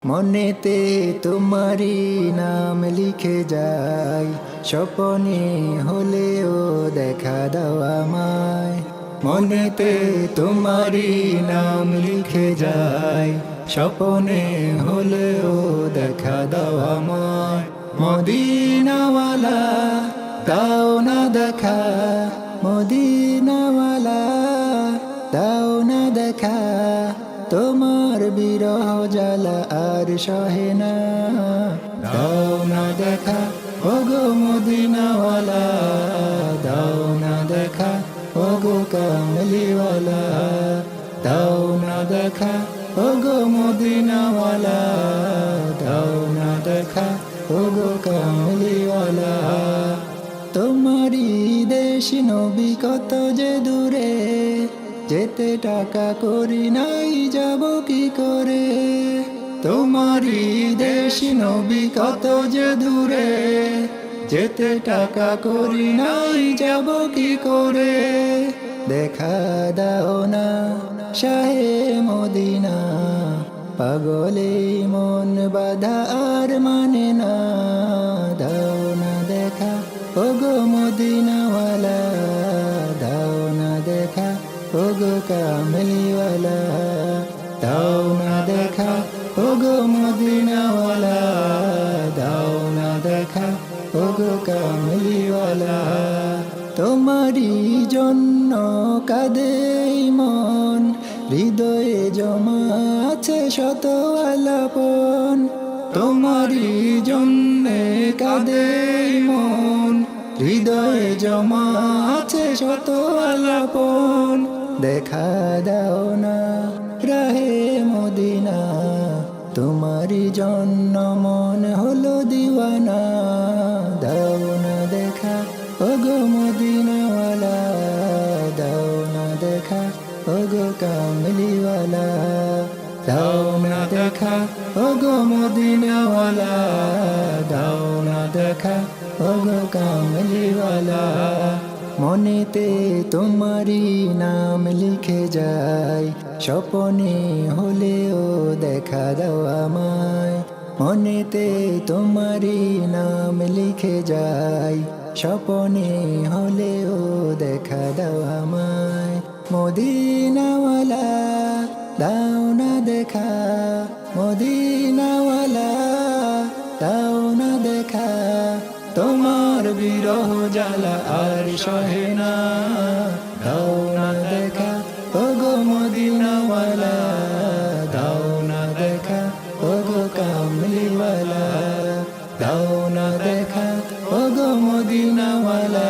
মনেতে তোমারি নাম লিখে যাই, স্বপনে হলেও দেখা দাও আমায়। মনেতে তোমারি নাম লিখে যাই, স্বপনে হলেও দেখা দাও আমায়। মদিনাওয়ালা দাও না দেখা, মদিনাওয়ালা দাও না দেখা, তোমার বিরহ জ্বালা আর সহে না। দাও না দেখা ওগো মদিনাওয়ালা, দাও না দেখা ওগো কামলিওয়ালা, দাও না দেখা ওগো মদিনাওয়ালা, দাও না দেখা ওগো কামলিওয়ালা। তোমারি দেশ নবী কত যে দূরে, যেতে টাকা করি নাই যাব কি করে। তোমারি দেশ নবী কত যে দূরে, যেতে টাকা করি নাই যাব কি করে। দেখা দাও না শাহে মদিনা, পাগলে মন বাধা আর মানে না। দাও না দেখা ওগো মদিনাওয়ালা, দাও না দেখা ওগো কামলিওয়ালা, দাও না দেখা ওগো মদিনাওয়ালা, দাও না দেখা ওগো কামলিওয়ালা। তোমারি জন্য কাঁদে মন, হৃদয়ে জমা আছে শত আলাপন। তোমারি জন্যে কাঁদে মন, হৃদয়ে জমা আছে শত আলাপন। দেখা দাও না রাহে মদিনা, তোমারি জন্য মন হলো দিওয়ানা। দাও না দেখা ওগো মদিনাওয়ালা, দাও না দেখা ওগো কামলিওয়ালা, দাও না দেখা ওগো মদিনাওয়ালা, দাও না দেখা ওগো কামলিওয়ালা। মনেতে তোমারি নাম লিখে যাই, স্বপনে হলেও দেখা দাও আমায়। মনেতে তোমারি নাম লিখে যাই, স্বপনে হলেও দেখা দাও আমায়। মদিনাওয়ালা দাও না দেখা, মদিনাওয়ালা দাও না দেখা, তোমার বিরহ জ্বালা আর সহে না। দাও না দেখা ওগো মদিনাওয়ালা, দাও না দেখা ওগো কামলিওয়ালা, দাও না দেখা ওগো মদিনাওয়ালা,